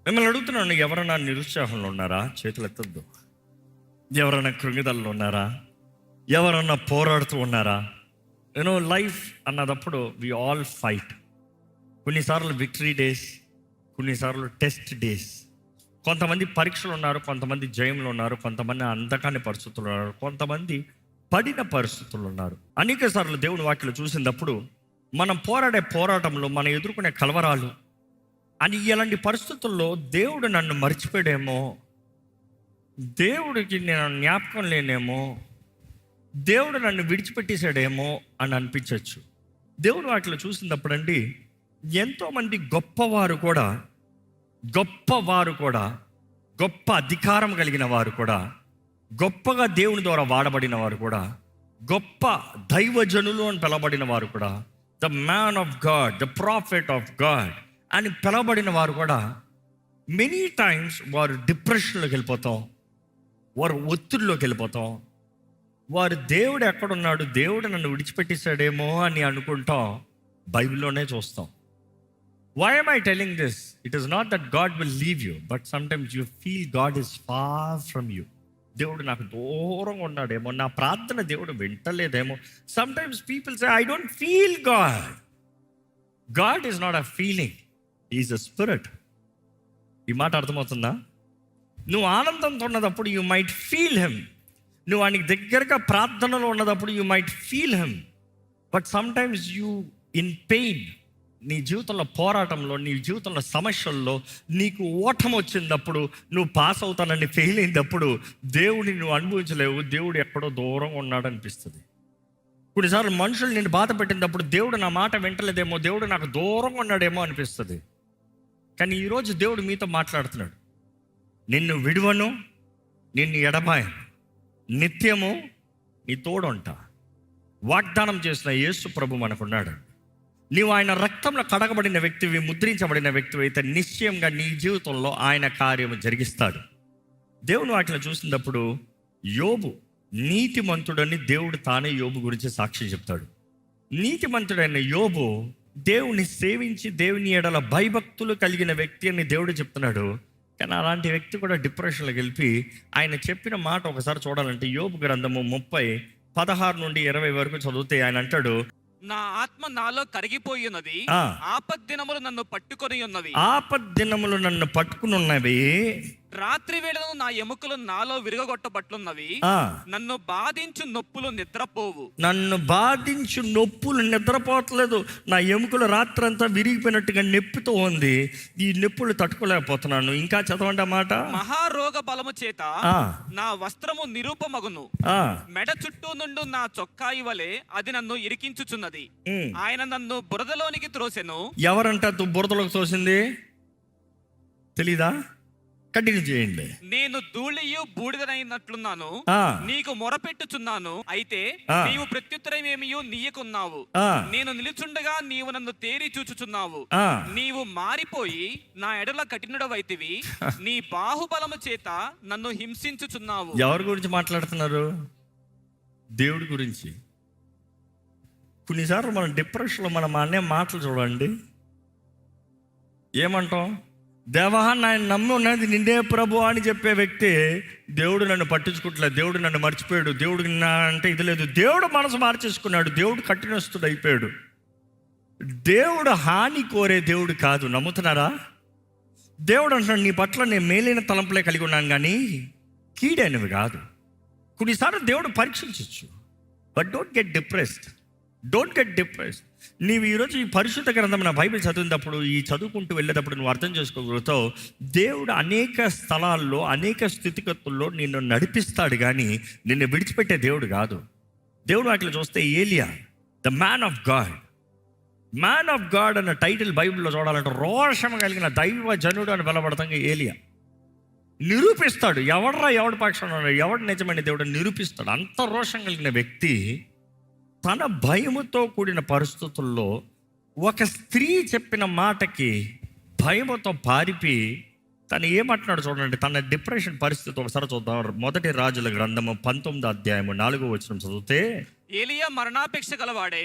మిమ్మల్ని అడుగుతున్నాను, ఎవరైనా నిరుత్సాహంలో ఉన్నారా? చేతులు ఎత్తద్దు. ఎవరైనా కృంగిదల్లో ఉన్నారా? ఎవరన్నా పోరాడుతూ ఉన్నారా? లైఫ్ అన్నదప్పుడు వి ఆల్ ఫైట్. కొన్నిసార్లు విక్టరీ డేస్, కొన్నిసార్లు టెస్ట్ డేస్. కొంతమంది పరీక్షలు ఉన్నారు, కొంతమంది జయంలో ఉన్నారు, కొంతమంది అందకాని పరిస్థితులు ఉన్నారు, కొంతమంది పడిన పరిస్థితులు ఉన్నారు. అనేక సార్లు దేవుని వాక్యలు చూసినప్పుడు మనం పోరాడే పోరాటంలో మనం ఎదుర్కొనే కలవరాలు అని ఇలాంటి పరిస్థితుల్లో దేవుడు నన్ను మర్చిపోయాడేమో, దేవుడికి నేను జ్ఞాపకం లేనేమో, దేవుడు నన్ను విడిచిపెట్టేశాడేమో అని అనిపించవచ్చు. దేవుడు వాటిలో చూసినప్పుడండి ఎంతోమంది గొప్పవారు కూడా గొప్ప అధికారం కలిగిన వారు కూడా, గొప్పగా దేవుని ద్వారా వాడబడిన వారు కూడా, గొప్ప దైవజనులు అని పిలవబడిన వారు కూడా, the man of God, the prophet of God అని పిలవబడిన వారు కూడా మెనీ టైమ్స్ వారు డిప్రెషన్లోకి వెళ్ళిపోతాం, వారు ఒత్తిడిలోకి వెళ్ళిపోతాం, వారు దేవుడు ఎక్కడున్నాడు, దేవుడు నన్ను విడిచిపెట్టేశాడేమో అని అనుకుంటాం. బైబిల్లోనే చూస్తాం. Why am I telling this? It is not that God will leave you, but sometimes you feel God is far from you. దేవుడు నాకు దూరంగా ఉన్నాడేమో, నా ప్రార్థన దేవుడు వింటలేదేమో. Sometimes people say, I don't feel God. God is not a feeling. He is a spirit. ఈ మాట అర్థమవుతుందా? నువ్వు ఆనందంతో ఉన్నదప్పుడు యూ మైట్ ఫీల్ హిమ్. నువ్వు ఆయనకి దగ్గరగా ప్రార్థనలో ఉన్నదప్పుడు you might feel him. But sometimes you in pain, నీ జీవితంలో పోరాటంలో, నీ జీవితంలో సమస్యల్లో నీకు ఓటం వచ్చినప్పుడు, నువ్వు పాస్ అవుతానని ఫెయిల్ అయినప్పుడు దేవుడిని నువ్వు అనుభవించలేవు. దేవుడు ఎక్కడో దూరంగా ఉన్నాడు అనిపిస్తుంది. కొన్నిసార్లు మనుషులు నేను బాధ పెట్టినప్పుడు దేవుడు నా మాట వింటలేదేమో, దేవుడు నాకు దూరంగా ఉన్నాడేమో అనిపిస్తుంది. కానీ ఈరోజు దేవుడు మీతో మాట్లాడుతున్నాడు. నిన్ను విడువను, నిన్ను ఎడబాయను, నిత్యము నీ తోడుంటా. వాగ్దానం చేసిన యేసు ప్రభు మనకున్నాడు. నీవు ఆయన రక్తంలో కడగబడిన వ్యక్తివి, ముద్రించబడిన వ్యక్తివి అయితే నిశ్చయంగా నీ జీవితంలో ఆయన కార్యము జరిగిస్తాడు. దేవుని వాటిని చూసినప్పుడు యోబు నీతిమంతుడని దేవుడు తానే యోబు గురించి సాక్షి చెప్తాడు. నీతిమంతుడైన యోబు దేవుని సేవించి దేవుని ఎడల భయభక్తులు కలిగిన వ్యక్తి అని దేవుడు చెప్తున్నాడు. కానీ అలాంటి వ్యక్తి కూడా డిప్రెషన్లోకి వెళ్ళి ఆయన చెప్పిన మాట ఒకసారి చూడాలంటే యోబు గ్రంథము 30:16-20 వరకు చదివితే ఆయన అంటాడు, నా ఆత్మ నాలో కరిగిపోయినది, ఆపద్దినములు నన్ను పట్టుకొని ఉన్నవి. ఆపద్దినములు నన్ను పట్టుకుని ఉన్నవి, రాత్రి వేళను నా ఎముకలు నాలో విరగొట్టబట్లున్నవి. నన్ను బాధించు నొప్పులు నిద్రపోవు. నన్ను బాధించు నొప్పులు నిద్రపోవట్లేదు. నా ఎముకలు రాత్రంతా విరిగిపోయినట్టుగా నొప్పితో ఉంది. ఈ నొప్పులు తట్టుకోలేకపోతున్నాను. ఇంకా చదవండి ఆ మాట. మహారోగ బలము చేత నా వస్త్రము నిరూపమగును, మెడ చుట్టూ నుండి నా చొక్కాయి వలె అది నన్ను ఇరికించుచున్నది. ఆయన నన్ను బురదలోనికి త్రోసెను. ఎవరంట బురదలోకి తోసింది? తెలీదా? కంటిన్యూ చేయండి. నేను ధూళియు బూడిదనైనట్లున్నాను, నీకు మొరపెట్టుచున్నాను, అయితే నీవు ప్రత్యుత్తరమేమియు నీయకున్నావు. నేను నిలుచుండగా నీవు నన్ను తేరి చూచుచున్నావు. నీవు మారిపోయి నా ఎడల కఠినుడవైతివి, నీ బాహుబలము చేత నన్ను హింసించుచున్నావు. ఎవరి గురించి మాట్లాడుతున్నారు? దేవుడి గురించి. కొన్నిసార్లు మనం డిప్రెషన్లో మనం అనే మాటలు చూడండి. ఏమంటాం? దేవా నాయన నమ్మి ఉన్నది నిండే ప్రభు అని చెప్పే వ్యక్తి దేవుడు నన్ను పట్టించుకుంటలేదు, దేవుడు నన్ను మర్చిపోయాడు, దేవుడు నా అంటే ఇది లేదు. దేవుడు మనసు మార్చేసుకున్నాడు, దేవుడు కఠినస్తుడు అయిపోయాడు. దేవుడు హాని కోరే దేవుడు కాదు. నమ్ముతున్నారా? దేవుడు అంటున్నాడు, నీ పట్ల నేను మేలైన తలంపులే కలిగి ఉన్నాను కానీ కీడైనవి కాదు. కొన్నిసార్లు దేవుడు పరీక్షించవచ్చు. But don't get depressed. నీవు ఈరోజు ఈ పరిశుద్ధ గ్రంథం నా బైబిల్ చదివినప్పుడు, ఈ చదువుకుంటూ వెళ్ళేటప్పుడు నువ్వు అర్థం చేసుకోగలుగుతావు, దేవుడు అనేక స్థలాల్లో అనేక స్థితిగతుల్లో నిన్ను నడిపిస్తాడు కానీ నిన్ను విడిచిపెట్టే దేవుడు కాదు. దేవుడు వాటిలో చూస్తే ఏలియా, ద మ్యాన్ ఆఫ్ గాడ్ అన్న టైటిల్ బైబిల్లో చూడాలంటే రోషం కలిగిన దైవ జనుడు అని బలపడతాం. ఏలియా నిరూపిస్తాడు ఎవడి పక్షాన ఉన్నాడు, ఎవడు నిజమైన దేవుడు నిరూపిస్తాడు. అంత రోషం కలిగిన వ్యక్తి తన భయముతో కూడిన పరిస్థితుల్లో ఒక స్త్రీ చెప్పిన మాటకి భయముతో పారిపి తను ఏమంటున్నాడు చూడండి. తన డిప్రెషన్ పరిస్థితి ఒకసారి చూద్దాం. 1 రాజుల గ్రంథము 19:4 చదివితే, ఏలియా మరణాపేక్ష గలవాడే,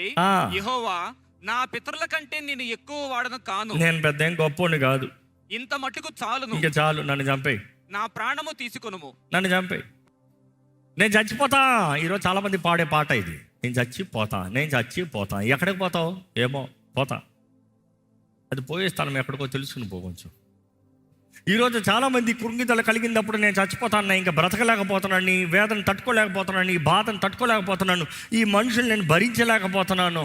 యెహోవా నా పితరుల కంటే నేను ఎక్కువ వాడను కాను. నేను పెద్ద ఏం గొప్పని కాదు. ఇంత మట్టుకు చాలును, ఇంకా చాలు, నన్ను చంపేయి, నా ప్రాణము తీసుకొనుము. నన్ను చంపేయి, నేను చచ్చిపోతా. ఈరోజు చాలా మంది పాడే పాట ఇది, నేను చచ్చిపోతా, నేను చచ్చిపోతా. ఎక్కడికి పోతావు? ఏమో, పోతా. అది పోయే స్థలం ఎక్కడికో తెలుసుకుని పో కొంచెం. ఈరోజు చాలామంది కృంగిదల కలిగినప్పుడు నేను చచ్చిపోతాను, ఇంకా బ్రతకలేకపోతున్నాను, ఈ వేదన తట్టుకోలేకపోతున్నాను, ఈ బాధను తట్టుకోలేకపోతున్నాను, ఈ మనుషులు నేను భరించలేకపోతున్నాను.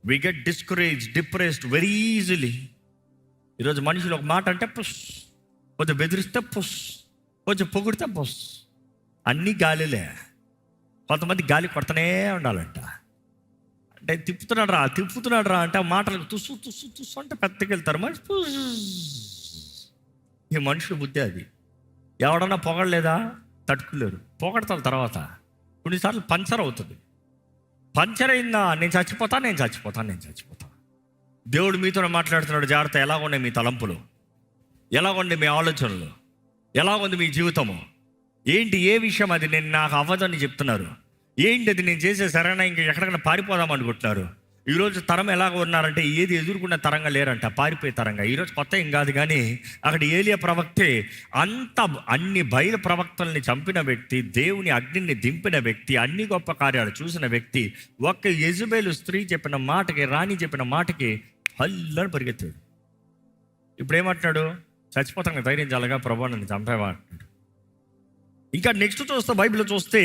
We get discourage, depressed very easily. ఈరోజు మనుషులు ఒక మాట అంటే పుష్, కొంచెం బెదిరిస్తే పుష్, కొంచెం పొగిడితే పుష్, అన్నీ గాలిలే. కొంతమంది గాలి కొడతనే ఉండాలంట. అంటే తిప్పుతున్నాడు రా అంటే ఆ మాటలకు తుస్సు తుస్సు తుస్సు అంటే పెద్దకి వెళ్తారు మనిషి. ఈ మనుషుల బుద్ధి అది. ఎవడన్నా పొగడలేదా? తట్టుకోలేరు, పొగడతారు. తర్వాత కొన్నిసార్లు పంచర్ అవుతుంది. పంచర్ అయిందా, నేను చచ్చిపోతా. దేవుడు మీతో మాట్లాడుతున్నాడు, జాగ్రత్త. ఎలాగున్నాయి మీ తలంపులు, ఎలాగుండే మీ ఆలోచనలు, ఎలాగుంది మీ జీవితము, ఏంటి, ఏ విషయం అది నేను నాకు అవ్వదని చెప్తున్నారు, ఏంటి అది నేను చేసే సరైన, ఇంకా ఎక్కడికైనా పారిపోదాం అనుకుంటున్నారు. ఈరోజు తరం ఎలాగ ఉన్నారంటే ఏది ఎదుర్కొన్న తరంగా లేరంట, పారిపోయే తరంగా. ఈరోజు కొత్త ఏం కాదు, కానీ అక్కడ ఏలియా ప్రవక్తే అన్ని బయలు ప్రవక్తల్ని చంపిన వ్యక్తి, దేవుని అగ్నిని దింపిన వ్యక్తి, అన్ని గొప్ప కార్యాలు చూసిన వ్యక్తి. ఒక్క యెజబెలు స్త్రీ చెప్పిన మాటకి, రాణి చెప్పిన మాటకి హల్లని పరిగెత్తాడు. ఇప్పుడు ఏమంటున్నాడు? చచ్చిపోతాను, ధైర్యం చాలగా, ప్రభు నన్ను చంపేవా అంటున్నాడు. ఇంకా నెక్స్ట్ చూస్తే, బైబిల్లో చూస్తే,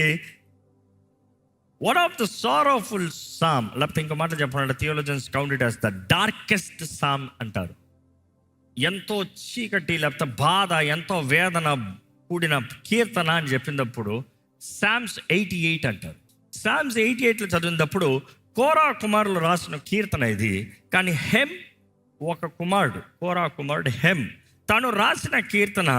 one of the sorrowful psalm, లేకపోతే ఇంకో మాట చెప్పాలంటే theologians count it as the darkest psalm అంటారు. ఎంతో చీకటి, లేకపోతే బాధ, ఎంతో వేదన కూడిన కీర్తన అని చెప్పినప్పుడు సామ్స్ 88 అంటారు. సామ్స్ 88లో చదివినప్పుడు కోరా కుమారులు రాసిన కీర్తన ఇది. కానీ హెమ్ ఒక కుమారుడు, కోరా కుమారుడు హెమ్, తను రాసిన కీర్తన.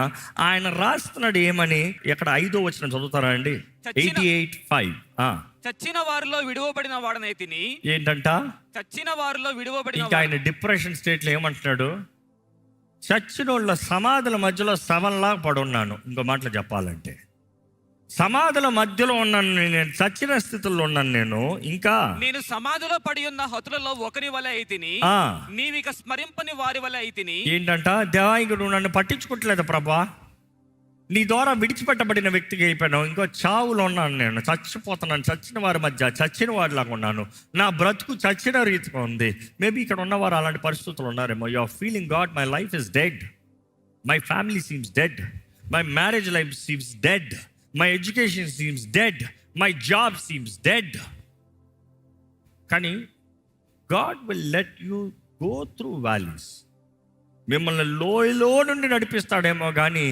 ఆయన రాస్తున్నాడు ఏమని? ఇక్కడ 5వ వచనం చదువుతారా అండి? 88:5. చచ్చిన వారిలో విడువబడిన వాడనైతిని. ఏంటంట? చచ్చిన వారిలో విడువబడిన. ఇంకా ఆయన డిప్రెషన్ స్టేట్లో ఏమంటున్నాడు? చచ్చిన వాళ్ళ సమాధుల మధ్యలో శవంలా పడున్నాను. ఇంకో మాటలు చెప్పాలంటే సమాధుల మధ్యలో ఉన్నాను నేను, చచ్చిన స్థితిలో ఉన్నాను నేను. ఇంకా నేను సమాధిలో పడి ఉన్న హతులలో ఒకరి వలె అయితిని, నీవిక స్మరింపని వారి వలె అయితిని. ఏంటంట? దేవా, ఇంక నువ్వు నన్ను పట్టించుకోవట్లేదు ప్రభా, నీ ద్వారా విడిచిపెట్టబడిన వ్యక్తికి అయిపోయినావు. ఇంకో చావులో ఉన్నాను నేను, చచ్చిపోతున్నాను, చచ్చిన వారి మధ్య చచ్చిన వారిలాగా ఉన్నాను, నా బ్రతుకు చచ్చిన రీతిగా ఉంది. మేబీ ఇక్కడ ఉన్నవారు అలాంటి పరిస్థితులు ఉన్నారేమో. You are feeling God, my life is dead, my family seems dead, my marriage life seems dead, my education seems dead, my job seems dead. కానీ God will let you go through valleys. మిమ్మల్ని లోయలో నుండి నడిపిస్తాడేమో, కానీ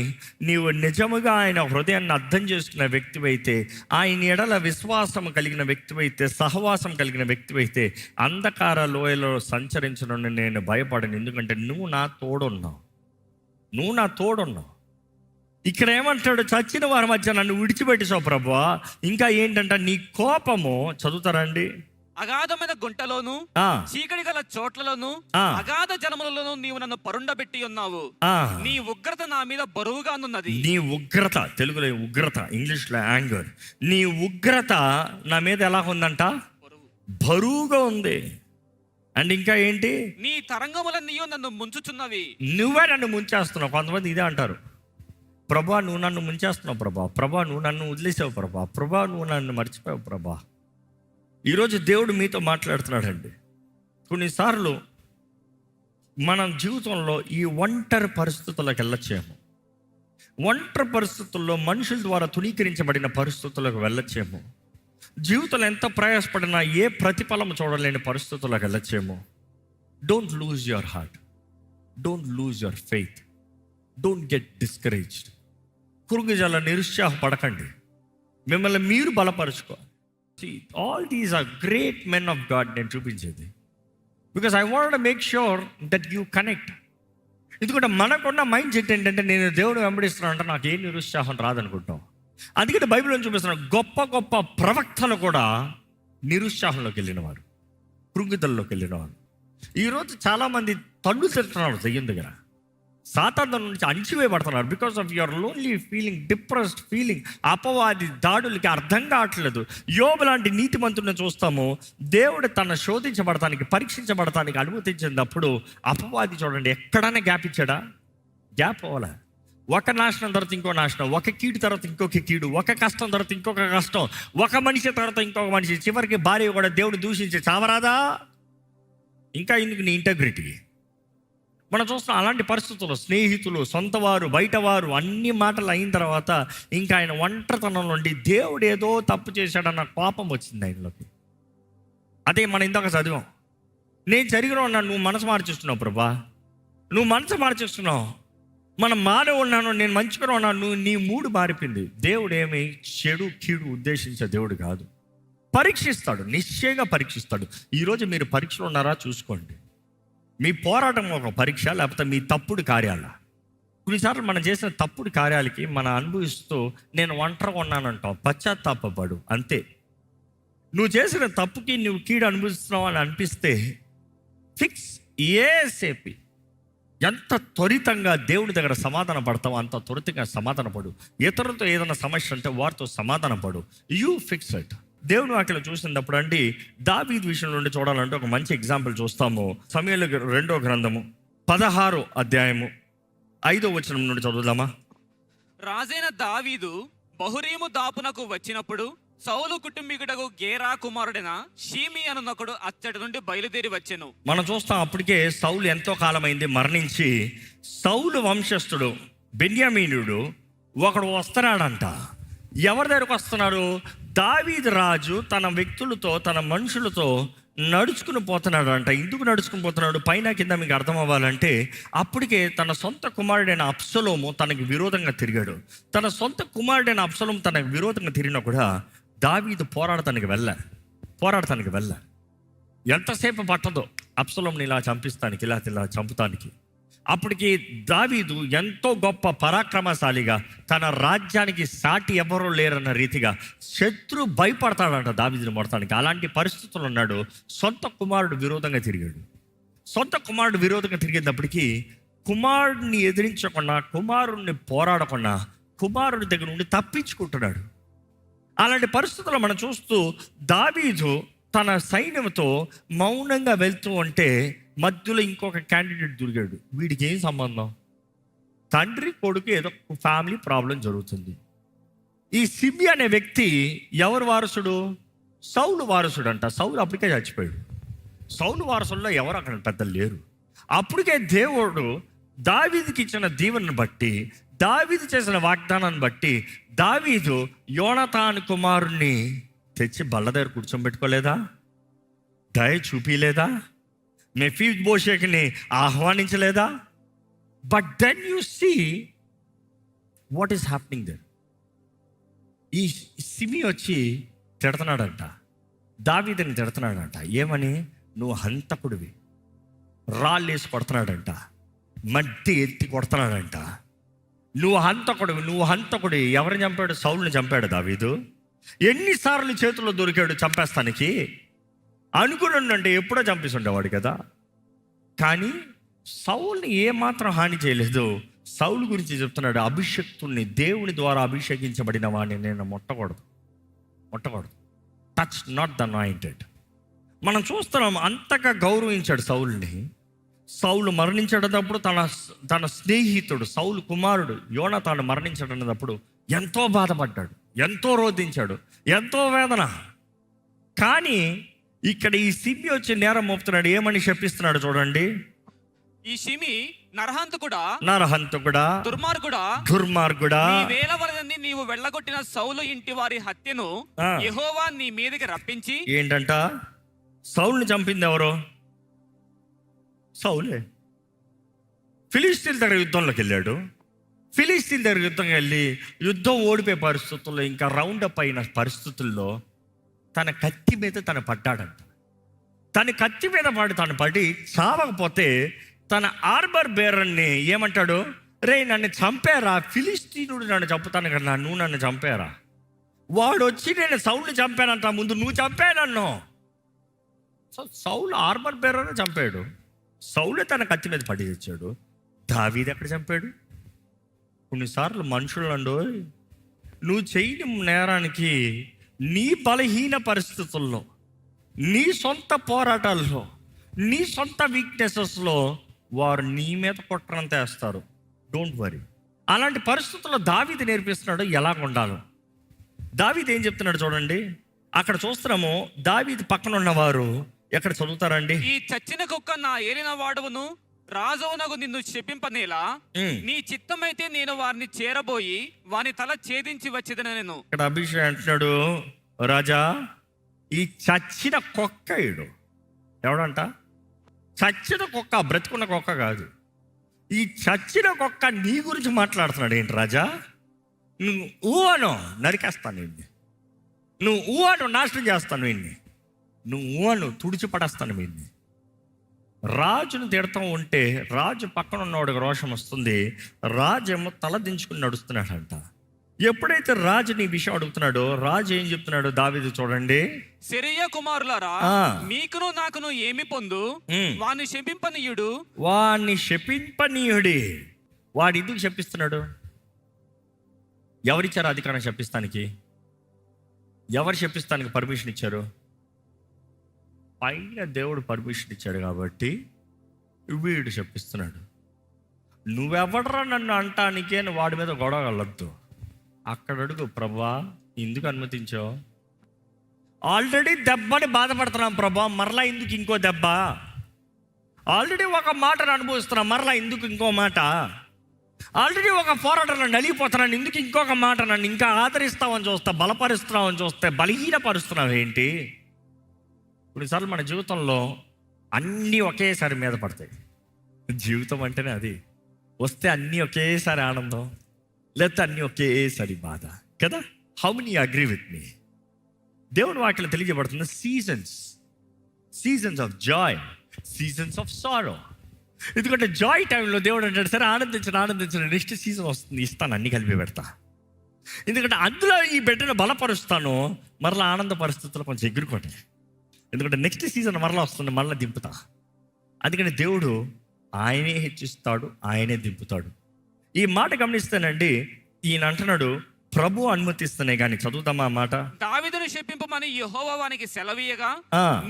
నీవు నిజముగా ఆయన హృదయాన్ని అర్థం చేసుకున్న వ్యక్తివైతే, ఆయన ఎడల విశ్వాసం కలిగిన వ్యక్తివైతే, సహవాసం కలిగిన వ్యక్తివైతే, అంధకార లోయలో సంచరించడం నేను భయపడను. ఎందుకంటే నువ్వు నా తోడున్నావు. ఇక్కడ ఏమంటాడు? చచ్చిన వారి మధ్య నన్ను విడిచిపెట్టేసావు ప్రభువా. ఇంకా ఏంటంట? నీ కోపము, చదువుతారండి, అగాధమైన గుంటలోను, చీకటి గల చోట్లలోను, అగాధ జలములలోను నీవు నన్ను పరుండబెట్టి ఉన్నావు. నీ ఉగ్రత నా మీద బరువుగానున్నది. నీ ఉగ్రత, తెలుగులో ఉగ్రత, ఇంగ్లీష్ లో యాంగర్. నీ ఉగ్రత నా మీద ఎలా ఉందంట? బరువుగా ఉంది. అండ్ ఇంకా ఏంటి? నీ తరంగములన్నీ నన్ను ముంచుచున్నవి. నువ్వే నన్ను ముంచేస్తున్నావు. కొంతమంది ఇదే అంటారు, ప్రభా నువ్వు నన్ను ముంచేస్తున్నావు ప్రభా, నువ్వు నన్ను వదిలేసావు ప్రభా, నువ్వు నన్ను మర్చిపోయావు ప్రభా. ఈరోజు దేవుడు మీతో మాట్లాడుతున్నాడండి. కొన్నిసార్లు మనం జీవితంలో ఈ ఒంటరి పరిస్థితులకు వెళ్ళచ్చేమో, ఒంటరి పరిస్థితుల్లో మనుషుల ద్వారా తుణీకరించబడిన పరిస్థితులకు వెళ్ళచ్చేమో, జీవితంలో ఎంత ప్రయాసపడినా ఏ ప్రతిఫలం చూడలేని పరిస్థితులకు వెళ్ళచ్చేమో. Don't lose your heart, don't lose your faith, don't get discouraged. కురుగుజాల నిరుత్సాహపడకండి, మిమ్మల్ని మీరు బలపరుచుకోవాలి. All these are great men of God నేను చూపించేది, because I want to make sure that you connect. ఎందుకంటే మనకున్న మైండ్ సెట్ ఏంటంటే, నేను దేవుడు వెంబడిస్తున్నాను అంటే నాకు ఏ నిరుత్సాహం రాదనుకుంటాం. అందుకని బైబిల్లో చూపిస్తున్నాను, గొప్ప గొప్ప ప్రవక్తలు కూడా నిరుత్సాహంలోకి వెళ్ళినవారు, కృంగిదల్లోకి వెళ్ళినవారు. ఈరోజు చాలామంది తల్లు తింటున్నారు దెయ్యం దగ్గర, సాతాను నుంచి అణిచివేయబడుతున్నారు. Because of your lonely feeling, depressed feeling. అపవాది దాడులకి అర్థం కావట్లేదు. యోబు లాంటి నీతిమంతుడిని చూస్తాము, దేవుడు తన శోధించబడటానికి, పరీక్షించబడటానికి అనుమతించినప్పుడు అపవాది చూడండి ఎక్కడైనా గ్యాప్ ఇచ్చాడా? గ్యాప్ అవ్వాలా. ఒక నాశనం తర్వాత ఇంకో నాశనం, ఒక కీడు తర్వాత ఇంకొక కీడు, ఒక కష్టం తర్వాత ఇంకొక కష్టం, ఒక మనిషి తర్వాత ఇంకొక మనిషి, చివరికి భార్య కూడా దేవుడు దూషించి చావరాదా? ఇంకా ఎందుకు నీ ఇంటగ్రిటీ? మనం చూస్తాం అలాంటి పరిస్థితుల్లో స్నేహితులు, సొంతవారు, బయటవారు అన్ని మాటలు అయిన తర్వాత ఇంకా ఆయన ఒంటరితనం నుండి దేవుడు ఏదో తప్పు చేశాడన్న కోపం వచ్చింది ఆయనలోకి. అదే మనం ఇందాక చదివాం, నేను జరిగిన ఉన్నాను, నువ్వు మనసు మార్చేస్తున్నావు ప్రభా, నువ్వు మనసు మార్చేస్తున్నావు, మనం మారే ఉన్నాను, నేను మంచిగా ఉన్నాను, నీ మూడు మారిపోయింది. దేవుడు ఏమి చెడు కీడు ఉద్దేశించే దేవుడు కాదు. పరీక్షిస్తాడు, నిశ్చయంగా పరీక్షిస్తాడు. ఈరోజు మీరు పరీక్షలు ఉన్నారా చూసుకోండి. మీ పోరాటం ఒక పరీక్ష, లేకపోతే మీ తప్పుడు కార్యాల. కొన్నిసార్లు మనం చేసిన తప్పుడు కార్యాలకి మనం అనుభవిస్తూ నేను ఒంటరిగా ఉన్నానంటావు, పశ్చాత్తాపడు, అంతే. నువ్వు చేసిన తప్పుకి నువ్వు కీడు అనుభవిస్తున్నావు అని అనిపిస్తే ఫిక్స్ ఏసేపి ఎంత త్వరితంగా దేవుడి దగ్గర సమాధాన పడతావు అంత త్వరితంగా సమాధాన పడు. ఇతరులతో ఏదైనా సమస్య అంటే వారితో సమాధాన పడు. You fix it. దేవుని వాక్యలో చూసినప్పుడు అండి దావీదు విషయం నుండి చూడాలంటే ఒక మంచి ఎగ్జాంపుల్ చూస్తాము. సమూయేలు 2వ గ్రంథము 16వ అధ్యాయము 5వ వచనం నుండి చదువుదామా. రాజైన దావీదు బహురీము దాపునకు వచ్చినప్పుడు సౌలు కుటుంబీకుడకు గేరా కుమారుడైన షీమి అనునొకడు అచ్చటి నుండి బయలుదేరి వచ్చెను. మనం చూస్తాం అప్పటికే సౌలు ఎంతో కాలమైంది మరణించి, సౌలు వంశస్థుడు బెన్యామీనుడు ఒకడు వస్తున్నాడంట. ఎవరి దగ్గరకు వస్తున్నాడు? దావీదు రాజు తన వ్యక్తులతో, తన మనుషులతో నడుచుకుని పోతున్నాడు అంట. ఎందుకు నడుచుకుని పోతున్నాడు పైన కింద మీకు అర్థం అవ్వాలంటే, అప్పటికే తన సొంత కుమారుడైన అబ్షలోము తనకి విరోధంగా తిరిగాడు. తన సొంత కుమారుడైన అబ్షలోము తనకు విరోధంగా తిరిగినా కూడా దావీదు పోరాడటానికి వెళ్ళ ఎంతసేపు పట్టదో అబ్షలోముని ఇలా చంపిస్తానికి, ఇలా చంపుతానికి. అప్పటికి దావీదు ఎంతో గొప్ప పరాక్రమశాలిగా, తన రాజ్యానికి సాటి ఎవరూ లేరన్న రీతిగా శత్రు భయపడతాడంట దావీదుని మొడతానికి. అలాంటి పరిస్థితులు ఉన్నాడు. సొంత కుమారుడు విరోధంగా తిరిగేటప్పటికీ కుమారుడిని ఎదిరించకుండా, కుమారుడిని పోరాడకుండా, కుమారుడి దగ్గర నుండి తప్పించుకుంటున్నాడు. అలాంటి పరిస్థితుల్లో మనం చూస్తూ దావీదు తన సైన్యంతో మౌనంగా వెళ్తూ ఉంటే మధ్యలో ఇంకొక క్యాండిడేట్ దొరికాడు. వీడికి ఏం సంబంధం? తండ్రి కొడుకు ఏదో ఫ్యామిలీ ప్రాబ్లం జరుగుతుంది. ఈ సిబి అనే వ్యక్తి ఎవరు వారసుడు? సౌలు వారసుడు అంట. సౌలు అప్పటికే చచ్చిపోయాడు. సౌలు వారసుల్లో ఎవరు అక్కడ పెద్దలు లేరు. అప్పటికే దేవుడు దావీదుకి ఇచ్చిన దీవెనను బట్టి, దావీదు చేసిన వాగ్దానాన్ని బట్టి దావీదు యోనతాను కుమారుణ్ణి తెచ్చి బల్ల దగ్గర కూర్చోబెట్టుకోలేదా? దయ చూపిలేదా? మెఫీబోషెతుని ఆహ్వానించలేదా? But then you see what is happening there. ఈ సిమి వచ్చి తిడుతున్నాడంట, దావీదుని తిడుతున్నాడంట. ఏమని? నువ్వు హంతకుడివి. రాళ్ళేసి కొడుతున్నాడంట, మట్టి ఎత్తి కొడుతున్నాడంట. నువ్వు హంతకుడి. ఎవరిని చంపాడు? సౌలుని చంపాడు దావీదు. ఎన్నిసార్లు చేతుల్లో దొరికాడు చంపేస్తానికి? అనుకున్నాడంటే ఎప్పుడో చంపేస్తుండేవాడు కదా. కానీ సౌలుని ఏమాత్రం హాని చేయలేదు. సౌలు గురించి చెప్తున్నాడు, అభిషక్తుల్ని, దేవుని ద్వారా అభిషేకించబడిన వాడిని నేను ముట్టకూడదు. Touch not the anointed. మనం చూస్తున్నాం అంతగా గౌరవించాడు సౌలుని. సౌలు మరణించేటప్పుడు తన స్నేహితుడు సౌలు కుమారుడు యోనతాను మరణించడప్పుడు ఎంతో బాధపడ్డాడు, ఎంతో రోధించాడు, ఎంతో వేదన. కానీ ఇక్కడ ఈ సిమి వచ్చి నేరం మోపుతున్నాడు. ఏమని శపిస్తున్నాడు చూడండి. ఈ సిమి నరహంతకుడా, దుర్మార్గుడా, నీ వేల వలనని నీవు వెళ్ళగొట్టిన సౌలు ఇంటి వారి హత్యను యెహోవా నీ మీదకి రప్పించి. ఏంటంట? సౌలుని చంపింది ఎవరు? సౌలే. ఫిలిస్తీన్ల దగ్గర యుద్ధంలోకి వెళ్ళాడు. ఫిలిస్తీన్ల దగ్గర యుద్ధం ఓడిపోయే పరిస్థితుల్లో, ఇంకా రౌండప్ అయిన పరిస్థితుల్లో తన కత్తి మీద తను పడ్డాడంట. తను పడి చావకపోతే తన ఆర్బర్ బేరర్ని ఏమంటాడు? రే నన్ను చంపారా, ఫిలిస్తీనుడు నన్ను చంపుతాను కదా, నువ్వు నన్ను చంపారా? వాడు వచ్చి నేను సౌలుని చంపానంట, ముందు నువ్వు చంపానన్ను. సౌలు ఆర్బర్ బేరర్ని చంపాడు. సౌలే తన కత్తి మీద పడి తెచ్చాడు. దావీదు ఎక్కడ చంపాడు? కొన్నిసార్లు మనుషులు నువ్వు చేయని నేరానికి నీ బలహీన పరిస్థితుల్లో, నీ సొంత పోరాటాల్లో, నీ సొంత వీక్నెసెస్లో వారు నీ మీద కుట్రంత వేస్తారు. Don't worry. అలాంటి పరిస్థితుల్లో దావీదు నేర్పిస్తున్నాడు ఎలా ఉండాలో. దావీదు ఏం చెప్తున్నాడు చూడండి, అక్కడ చూస్తున్నాము. దావీదు పక్కన ఉన్నవారు ఎక్కడ చదువుతారండి? ఈ చచ్చిన కుక్క నా ఏలిన వాడవును రాజవునకు నిన్ను శపింపనేలా, నీ చిత్తమైతే నేను వారిని చేరబోయి వాని తల ఛేదించి వచ్చేదని. నేను ఇక్కడ అభిషేక్ అంటున్నాడు, రాజా ఈ చచ్చిన కుక్క ఇడు ఎవడంట? చచ్చిన కుక్క, బ్రతుకున్న కుక్క కాదు. ఈ చచ్చిన కుక్క నీ గురించి మాట్లాడుతున్నాడు ఏంటి రాజా? నువ్వు ఊహను నరికేస్తాను వీడిని, నువ్వు ఊహను నాశనం చేస్తాను వీడిని, నువ్వు ఊహను తుడిచిపడేస్తాను వీడిని. రాజును తిడతా ఉంటే రాజు పక్కన ఉన్నవాడికి రోషం వస్తుంది. రాజు ఏమో తల దించుకుని నడుస్తున్నాడంట. ఎప్పుడైతే రాజు నీ విషయం అడుగుతున్నాడో రాజు ఏం చెప్తున్నాడు దావీదు చూడండి, సెరూయా కుమారులారా, మీకును నాకును ఏమి పొందు? వాణ్ణి శపింపనీయుడు, వాణ్ణి శపింపనీయుడి. వాడు ఎందుకు శపిస్తున్నాడు? ఎవరిచ్చారు అధికారం శపిస్తానికి? ఎవరు శపిస్తానికి పర్మిషన్ ఇచ్చారు? పైన దేవుడు పర్మిషన్ ఇచ్చాడు కాబట్టి వీడు శపిస్తున్నాడు. నువ్వెవడరా నన్ను అంటానికే నువ్వు వాడి మీద గొడవ వెళ్ళొద్దు. అక్కడ అడుగు, ప్రభా ఎందుకు అనుమతించావు? ఆల్రెడీ దెబ్బని బాధపడుతున్నాం ప్రభా, మరలా ఎందుకు ఇంకో దెబ్బ? ఆల్రెడీ ఒక మాటను అనుభవిస్తున్నాం, మరలా ఎందుకు ఇంకో మాట? ఆల్రెడీ ఒక పోరాటంలో నలిగిపోతున్నాను, ఎందుకు ఇంకొక మాట? నన్ను ఇంకా ఆదరిస్తావని చూస్తా, బలపరుస్తున్నావని చూస్తే బలహీనపరుస్తున్నావు ఏంటి? కొన్నిసార్లు మన జీవితంలో అన్నీ ఒకేసారి మీద పడతాయి. జీవితం అంటేనే అది. వస్తే అన్నీ ఒకేసారి ఆనందం, లేకపోతే అన్నీ ఒకేసారి బాధ కదా. How many agree with me? దేవుని వాక్యం తెలియజేయబడుతుంది, seasons of joy, seasons of sorrow. ఎందుకంటే జాయ్ టైంలో దేవుడు అంటాడు, సరే ఆనందించండి, నెక్స్ట్ సీజన్ వస్తుంది, ఇస్తాను, అన్ని కలిపి పెడతా. ఎందుకంటే అందులో ఈ బిడ్డను బలపరుస్తాను, మరలా ఆనంద పరిస్థితుల్లో కొంచెం ఎగురుకోండి. ఎందుకంటే నెక్స్ట్ సీజన్ మరలా వస్తుంది, మరలా దింపుతా. అందుకని దేవుడు ఆయనే హెచ్చిస్తాడు, ఆయనే దింపుతాడు. ఈ మాట గమనిస్తానండి, ఈయన అంటున్నాడు ప్రభు అనుమతిస్తేనే కానీ. చదువుతామా మాట? దావీదును శపింపమని యెహోవా వానికి సెలవీయగా,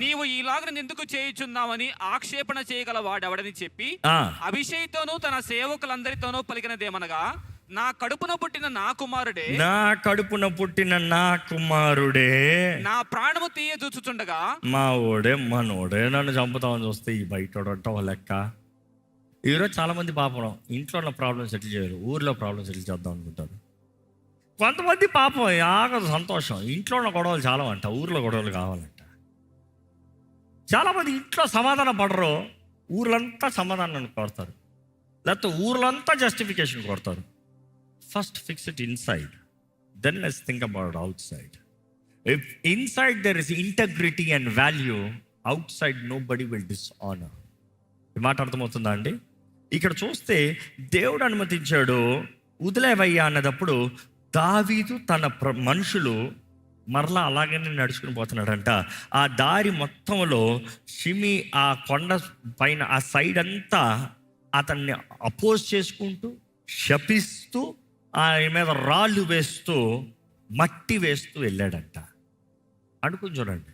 నీవు ఈలాగ ఎందుకు చేయుచున్నావని ఆక్షేపణ చేయగల వాడెవడని చెప్పి అభిషేక్తోనూ తన సేవకులందరితోనూ పలికినదేమనగా, నా కడుపున పుట్టిన నా కుమారుడే, నా ప్రాణము తీయ చూచుచుండగా, మా ఓడే మనోడే నన్ను చంపుతామని చూస్తే ఈ బయట లెక్క. ఈరోజు చాలా మంది పాపం ఇంట్లో ఉన్న ప్రాబ్లమ్ సెటిల్ చేయరు, ఊర్లో ప్రాబ్లమ్ సెటిల్ చేద్దాం అనుకుంటారు. కొంతమంది పాపం ఆగదు సంతోషం, ఇంట్లో ఉన్న గొడవలు చాలా అంట, ఊర్లో గొడవలు కావాలంట. చాలామంది ఇంట్లో సమాధానం పడరు, ఊర్లంతా సమాధానం కోరుతారు, లేకపోతే ఊర్లంతా జస్టిఫికేషన్ కోరుతారు. First fix it inside, then let's think about outside. If inside there is integrity and value, outside nobody will dishonour. ఈ మాట అర్థమవుతుందా అండి? ఇక్కడ చూస్తే దేవుడు అనుమతించాడు, వదిలేవయ్యా అన్నదప్పుడు దావీదు తన మనుషులు మరలా అలాగనే నడుచుకుని పోతున్నాడంట. ఆ దారి మొత్తంలో షిమి ఆ కొండ పైన ఆ సైడ్ అంతా అతన్ని అపోజ్ చేసుకుంటూ, శపిస్తూ, ఆయన మీద రాళ్ళు వేస్తూ, మట్టి వేస్తూ వెళ్ళాడంట. అనుకుని చూడండి,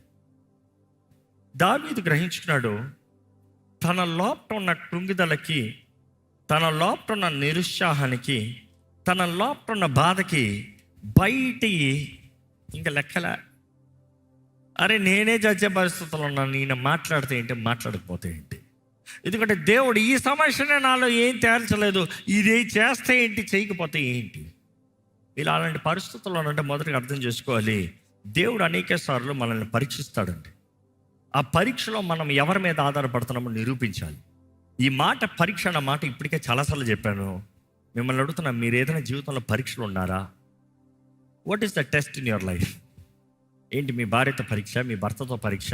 దావీదు గ్రహించుకున్నాడు తన లోపల ఉన్న కృంగిదలకి, తన లోపల ఉన్న నిరుత్సాహానికి, తన లోపల ఉన్న బాధకి బయటి ఇంకా లెక్కలే. అరే నేనే చచ్చే పరిస్థితుల్లో ఉన్నాను, నేను మాట్లాడితే ఏంటి, మాట్లాడకపోతే ఏంటి? ఎందుకంటే దేవుడు ఈ సమస్యనే నాలో ఏం తేల్చలేదు, ఇది చేస్తే ఏంటి, చేయకపోతే ఏంటి? ఇలా అలాంటి పరిస్థితుల్లో అంటే మొదటిగా అర్థం చేసుకోవాలి, దేవుడు అనేక సార్లు మనల్ని పరీక్షిస్తాడండి. ఆ పరీక్షలో మనం ఎవరి మీద ఆధారపడుతున్నామో నిరూపించాలి. ఈ మాట పరీక్ష అన్న మాట ఇప్పటికే చాలాసార్లు చెప్పాను. మిమ్మల్ని అడుగుతున్నా, మీరు ఏదైనా జీవితంలో పరీక్షలు ఉన్నారా? What is the test in your life? ఏంటి? మీ భార్యతో పరీక్ష, మీ భర్తతో పరీక్ష,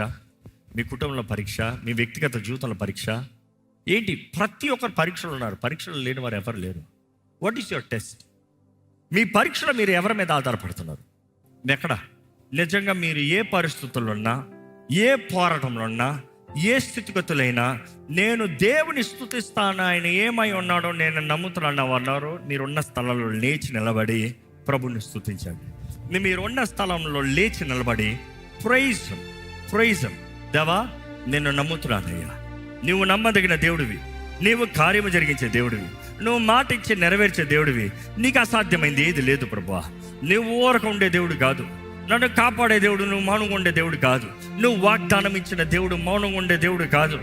మీ కుటుంబంలో పరీక్ష, మీ వ్యక్తిగత జీవితంలో పరీక్ష ఏంటి? ప్రతి ఒక్కరు పరీక్షలు ఉన్నారు, పరీక్షలు లేని వారు ఎవరు లేరు. What is your test? మీ పరీక్షలో మీరు ఎవరి మీద ఆధారపడుతున్నారు? ఎక్కడ? నిజంగా మీరు ఏ పరిస్థితుల్లో ఉన్నా, ఏ పోరాటంలో ఉన్నా, ఏ స్థితిగతులైనా నేను దేవుని స్తుతిస్తాను, ఆయన ఏమై ఉన్నాడో నేను నమ్ముతున్నాను అన్నారు. మీరున్న స్థలంలో లేచి నిలబడి ప్రభుని స్తుతించండి. మీరున్న స్థలంలో లేచి నిలబడి ప్రైజ్ దేవా, నేను నమ్ముతున్నానయ్యా, నువ్వు నమ్మదగిన దేవుడివి, నీవు కార్యము జరిగించే దేవుడివి, నువ్వు మాట ఇచ్చి నెరవేర్చే దేవుడివి. నీకు అసాధ్యమైంది ఏది లేదు ప్రభువా. నువ్వు ఊరక ఉండే దేవుడు కాదు, నన్ను కాపాడే దేవుడు నువ్వు మౌనంగా ఉండే దేవుడు కాదు, నువ్వు వాగ్దానం ఇచ్చిన దేవుడు మౌనంగా ఉండే దేవుడు కాదు.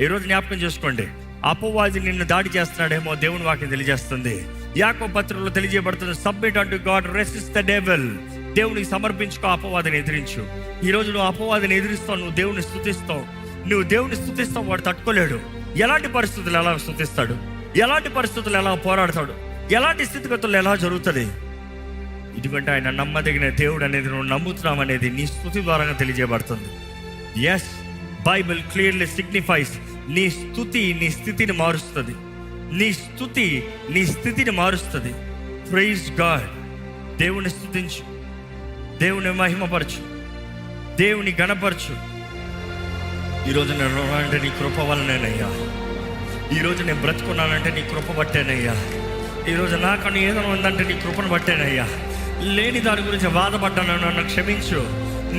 ఈరోజు జ్ఞాపకం చేసుకోండి, అపవాది నిన్ను దాడి చేస్తున్నాడేమో దేవుని వాక్యం తెలియజేస్తుంది. యాకోబు పత్రికలో తెలియజేయబడుతుంది, submit unto God, resist the devil. దేవునికి సమర్పించుకో, అపవాదిని ఎదిరించు. ఈరోజు నువ్వు అపవాదిని ఎదిరిస్తావు, నువ్వు దేవుని స్తుతిస్తావు. నువ్వు దేవుని స్తుతిస్తావు, వాడు తట్టుకోలేడు. ఎలాంటి పరిస్థితులు ఎలా స్తుతిస్తాడు, ఎలాంటి పరిస్థితులు ఎలా పోరాడతాడు, ఎలాంటి స్థితిగతులు ఎలా జరుగుతుంది? ఎందుకంటే ఆయన నమ్మదగిన దేవుడు అనేది నువ్వు నమ్ముతున్నావు అనేది నీ స్తుతి ద్వారా తెలియజేయబడుతుంది. ఎస్, బైబిల్ క్లియర్లీ సిగ్నిఫైస్, నీ స్తుతి నీ స్థితిని మారుస్తుంది. నీ స్తుతి నీ స్థితిని మారుస్తుంది. Praise God. దేవుని స్తుతించు, దేవుని మహిమపరచు, దేవుని గణపరచు. ఈరోజు నేను అంటే నీ కృప వలనేనయ్యా. ఈరోజు నేను బ్రతుకున్నానంటే నీ కృప బట్టేనయ్యా. ఈరోజు నాకన్నా ఏదైనా ఉందంటే నీ కృపను బట్టేనయ్యా. లేని దాని గురించి బాధపడ్డాను, నన్ను క్షమించు.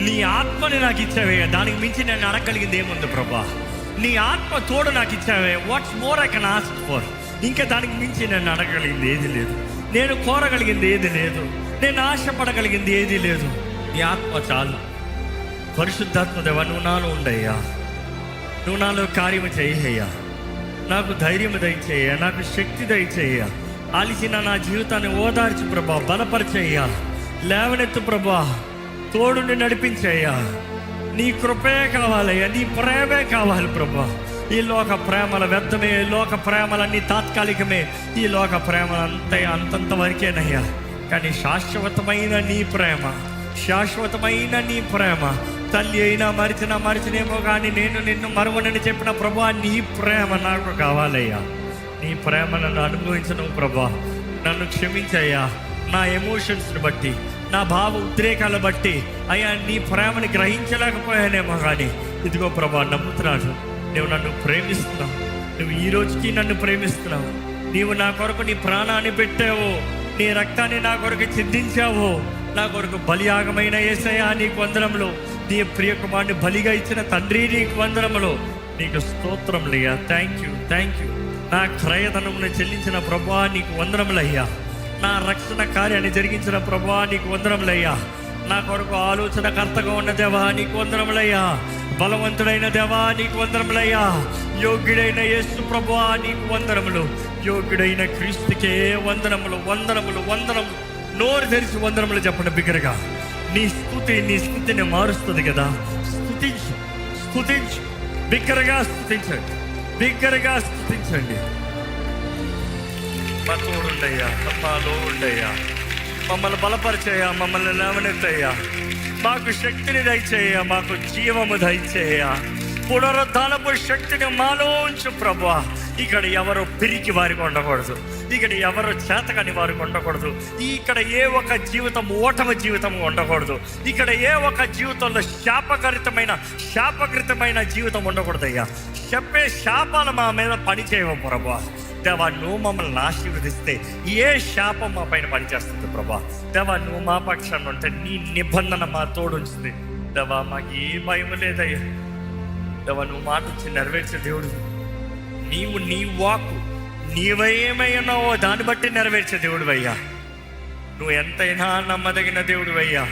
నీ ఆత్మని నాకు ఇచ్చావయ్యా, దానికి మించి నేను అడగలిగింది ఏముంది ప్రభా? నీ ఆత్మ తోడు నాకు ఇచ్చావే. What's more I can ask for? ఇంకా దానికి మించి నేను అడగలిగింది ఏది లేదు, నేను కోరగలిగింది ఏది లేదు, నేను ఆశపడగలిగింది ఏది లేదు. నీ ఆత్మ చాలు. పరిశుద్ధాత్మ దేవా, నువ్వు నాలో ఉండయ్యా, నువ్వు నాలో కార్యము చేయ్యా. నాకు ధైర్యం దయచేయ, నాకు శక్తి దయచేయ. అలిసిన నా జీవితాన్ని ఓదార్చి ప్రభా, బలపరిచేయ్యా, లేవనెత్తు ప్రభా, తోడుని నడిపించేయ్యా. నీ కృపే కావాలయ్యా, నీ ప్రేమే కావాలి ప్రభా. ఈ లోక ప్రేమల వ్యర్థమే, ఈ లోక ప్రేమలన్నీ తాత్కాలికమే, ఈ లోక ప్రేమలు అంతంత వరకేనయ్యా. కానీ శాశ్వతమైన నీ ప్రేమ, శాశ్వతమైన నీ ప్రేమ, తల్లి అయినా మరిచినేమో కానీ నేను నిన్ను మరువనని చెప్పిన ప్రభా, నీ ప్రేమ నాకు కావాలయ్యా. నీ ప్రేమ నన్ను అనుభవించను ప్రభా. నన్ను క్షమించయ్యా, నా ఎమోషన్స్ని బట్టి, నా భావ ఉద్రేకాలను బట్టి అయ్యా నీ ప్రేమని గ్రహించలేకపోయానేమో కానీ ఇదిగో ప్రభా, నమ్ముతున్నాను నువ్వు నన్ను ప్రేమిస్తున్నావు. నువ్వు ఈ రోజుకి నన్ను ప్రేమిస్తున్నావు. నీవు నా కొరకు నీ ప్రాణాన్ని పెట్టావు, నీ రక్తాన్ని నా కొరకు చిందించావు. నా కొరకు బలియాగమైన యేసయ్యా నీకు వందనములు. నీ ప్రియ కుమారుని బలిగా ఇచ్చిన తండ్రి నీకు వందనములు. నీకు స్తోత్రములయ్యా. Thank you, thank you. నా క్రయధనమును చెల్లించిన ప్రభువా నీకు వందనములయ్యా. నా రక్షణ కార్యాన్ని జరిగించిన ప్రభువా నీకు వందనములయ్యా. నా కొరకు ఆలోచనకర్తగా ఉన్న దేవా నీకు వందనములయ్యా. బలవంతుడైన దేవా నీకు వందనములయ్యా. యోగ్యుడైన యేసు ప్రభువా నీకు వందనములు. యోగ్యుడైన క్రీస్తుకే వందనములు, వందనములు, వందనములు. నోరు తెరిచి వందనములు చెప్పండి బిగ్గరగా. నీ స్థుతిని మారుస్తుంది కదా. స్తుతించు, స్తుతించు, బిగ్గరగా స్తుతించండి, బిగ్గరగా స్తుతించండి. మా తోడుండయ్యా, మాలో ఉండయ్యా, మమ్మల్ని బలపరిచేయ, మమ్మల్ని లేవనెత్తయ్యా. మాకు శక్తిని దయచేయ, మాకు జీవము దయచేయ. పునరుద్ధానపు శక్తిని మాలో ఉంచు ప్రభువా. ఇక్కడ ఎవరు పిరికి వారికి ఉండకూడదు, ఇక్కడ ఎవరు చేతకాని వారికి ఉండకూడదు. ఇక్కడ ఏ ఒక్క జీవితం ఓటమి జీవితం ఉండకూడదు. ఇక్కడ ఏ ఒక్క జీవితంలో శాపకృతమైన జీవితం ఉండకూడదు అయ్యా. చెప్పే శాపాలు మా మీద పని చేయవు ప్రభా. దేవా, నువ్వు మమ్మల్ని ఆశీర్వదిస్తే ఏ శాపం మా పైన పనిచేస్తుంది ప్రభా. దేవా, నువ్వు మా పక్షాన్ని ఉంటే నీ నిబంధన మా తోడు ఉంచుతుంది. దేవా, మాకు ఏ భయం లేదయ్యా. దేవా, నువ్వు మాట ఇచ్చి నెరవేర్చే దేవుడు. నీవు నీ వాక్కు నీవేమై ఉన్నావో దాన్ని బట్టి నెరవేర్చే దేవుడు అయ్యా. నువ్వు ఎంతైనా నమ్మదగిన దేవుడు అయ్యా.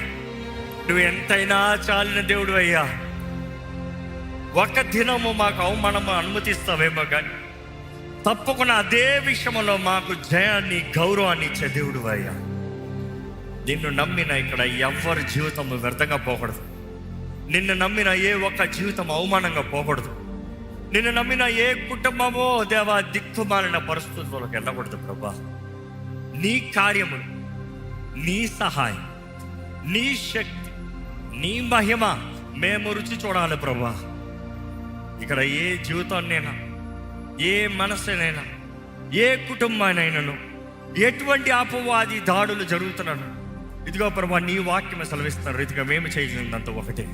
నువ్వు ఎంతైనా చాలిన దేవుడు అయ్యా. ఒక దినము మాకు అవమానము అనుమతిస్తావేమో కానీ తప్పకుండా అదే విషయంలో మాకు జయాన్ని, గౌరవాన్ని ఇచ్చే దేవుడు అయ్యా. నిన్ను నమ్మిన ఇక్కడ ఎవరి జీవితం వ్యర్థంగా పోకూడదు. నిన్ను నమ్మిన ఏ ఒక్క జీవితం అవమానంగా పోకూడదు. నిన్ను నమ్మిన ఏ కుటుంబమో దేవా దిక్కుమాలిన పరిస్థితుల్లోకి వెళ్ళకూడదు ప్రభా. నీ కార్యములు, నీ సహాయం, నీ శక్తి, నీ మహిమ మేము రుచి చూడాలి ప్రభా. ఇక్కడ ఏ జీవితాన్నైనా, ఏ మనసునైనా, ఏ కుటుంబానైనాను ఎటువంటి అపవాది దాడులు జరుగుతున్నాను ఇదిగో ప్రభా, నీ వాక్యం సెలవిస్తున్న రీతిగా మేము చేయగలిగినంత ఒకటే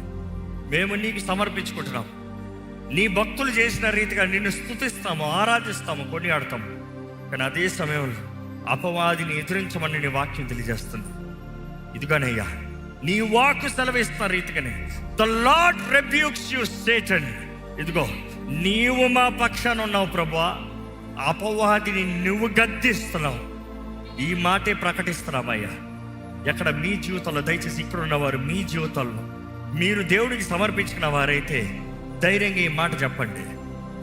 మేము నీకు సమర్పించుకుంటున్నాం. నీ భక్తులు చేసిన రీతిగా నిన్ను స్తుతిస్తాము, ఆరాధిస్తాము, కొనియాడతాము. కానీ అదే సమయంలో అపవాదిని ఎదిరించమని నీ వాక్యం తెలియజేస్తుంది. ఇదిగోనయ్యా, నీ వాక్కు సెలవిస్తున్న రీతిగానే the lord rebukes you Satan. ఇదిగో నీవు మా పక్షాన ఉన్నావు ప్రభువా. అపవాదిని నువ్వు గద్దిస్తున్నావు. ఈ మాటే ప్రకటిస్తున్నామయ్యా. ఎక్కడ మీ జీవితంలో, దయచేసి ఇక్కడ ఉన్నవారు మీ జీవితంలో మీరు దేవుడికి సమర్పించిన వారైతే ధైర్యంగా ఈ మాట చెప్పండి.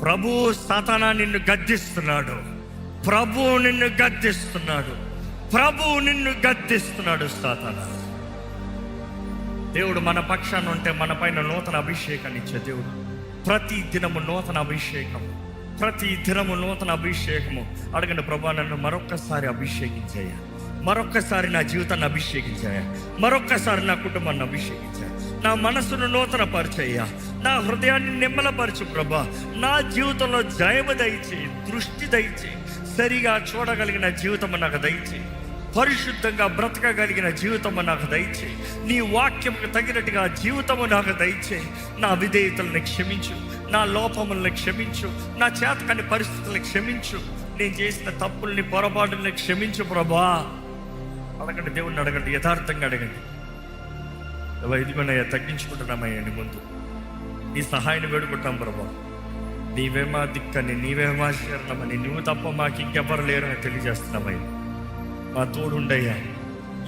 ప్రభు సాతానా నిన్ను గద్దిస్తున్నాడు, ప్రభు నిన్ను గద్దిస్తున్నాడు, ప్రభు నిన్ను గద్దిస్తున్నాడు సాతానా. దేవుడు మన పక్షాన ఉంటే మన పైన నూతన అభిషేకాన్ని ఇచ్చే దేవుడు. ప్రతి దినము నూతన అభిషేకము, ప్రతి దినము నూతన అభిషేకము. అడగండి, ప్రభా నన్ను మరొక్కసారి అభిషేకించాయా, మరొక్కసారి నా జీవితాన్ని అభిషేకించాయా, మరొక్కసారి నా కుటుంబాన్ని అభిషేకించాయా, నా మనసును నూతన పరిచయ్యా, నా హృదయాన్ని నిమ్మలపరచు ప్రభా. నా జీవితంలో జయము దయచేయి, దృష్టి దయచేయి, సరిగా చూడగలిగిన జీవితము నాకు దయచేయి, పరిశుద్ధంగా బ్రతకగలిగిన జీవితము నాకు దయచేయి, నీ వాక్యముకు తగినట్టుగా జీవితము నాకు దయచేయి. నా విధేయతలను క్షమించు, నా లోపములను క్షమించు, నా చేతకాని పరిస్థితులను క్షమించు, నేను చేసిన తప్పుల్ని పొరపాటుల్ని క్షమించు ప్రభా. అడగండి, దేవుణ్ణి అడగండి, యథార్థంగా అడగండి. ఇదిగోనయ్యా, తగ్గించుకుంటున్నామయ్యా నీ ముందు, నీ సహాయాన్ని వేడుకుంటాం ప్రభా. నీవేమా దిక్కని, నీవేమా శరణమని, నువ్వు తప్ప మాకు ఇంకెవరు లేరు అని తెలియజేస్తున్నామయ్యా. మా తోడుండయ్యా,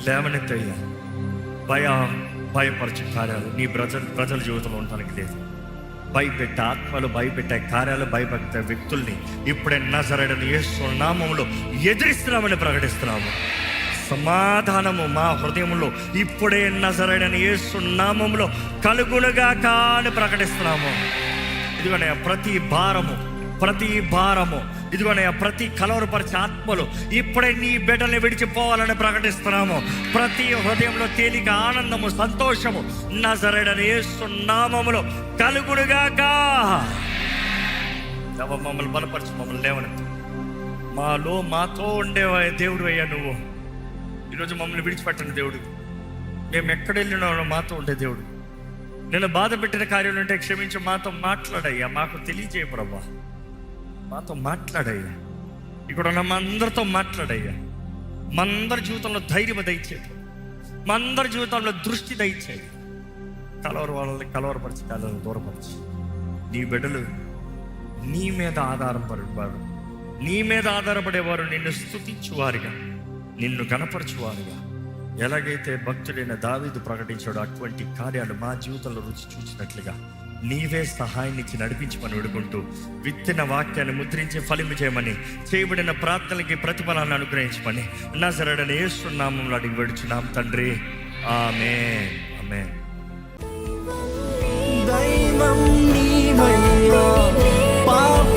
లేవనెత్తయ్యా. భయపరచే కార్యాలు నీ ప్రజల జీవితంలో ఉండడానికి లేదు. భయపెట్టే ఆత్మలు, భయపెట్టే కార్యాలు, భయపెట్టే వ్యక్తుల్ని ఇప్పుడే నజరేయుడైన యేసు నామములో ఎదిరిస్తున్నామని ప్రకటిస్తున్నాము. సమాధానము మా హృదయంలో ఇప్పుడే నజరేయుడైన యేసు నామములో కలుగునుగాక అని ప్రకటిస్తున్నాము. ఇదిగోనయ్యా, ప్రతి భారము ఇదిగోనయ్యా, ప్రతి కలవరపరిచే ఆత్మలు ఇప్పుడే నీ బిడ్డల్ని విడిచిపోవాలని ప్రకటిస్తున్నాము. ప్రతి హృదయంలో తేలిక, ఆనందము, సంతోషము నజరేయుడైన యేసు నామములో కలుగునుగాక. మమ్మల్ని బలపరచు, మమ్మల్ని లేవనెత్తు. మాతో ఉండేవా దేవుడు అయ్యా నువ్వు. ఈరోజు మమ్మల్ని విడిచిపెట్టండి దేవుడు. మేము ఎక్కడ వెళ్ళినా మాతో ఉండే దేవుడు. నేను బాధ పెట్టిన కార్యాలు ఉంటే క్షమించి మాతో మాట్లాడయ్యా, మాకు తెలియజేయ ప్రభా. మాతో మాట్లాడయ్యా, ఇక్కడ ఉన్న మా అందరితో మాట్లాడయ్యా. మా అందరి జీవితంలో ధైర్యం దయచేది, మా అందరి జీవితంలో దృష్టి దయచేది. వాళ్ళని కలవరపరిచి, వాళ్ళని దూరపరిచి, నీ బిడ్డలు నీ మీద ఆధారపడేవారు, నీ మీద ఆధారపడేవారు నిన్ను స్తుతించువారుగా, నిన్ను కనపరచువారుగా, ఎలాగైతే భక్తుడైన దావీదు ప్రకటించాడో అటువంటి కార్యాలు మా జీవితంలో రుచి చూసినట్లుగా నీవే సహాయాన్ని ఇచ్చి నడిపించమని వేడుకుంటూ, విత్తిన వాక్యాన్ని ముద్రించి ఫలింపు చేయమని, చేయబడిన ప్రార్థనలకి ప్రతిఫలాన్ని అనుగ్రహించమని నజరేయుడైన యేసు నామములో అడిగి వేడుచున్నాం తండ్రి, ఆమేన్, ఆమేన్. దైవం నీవయ్యా, పాప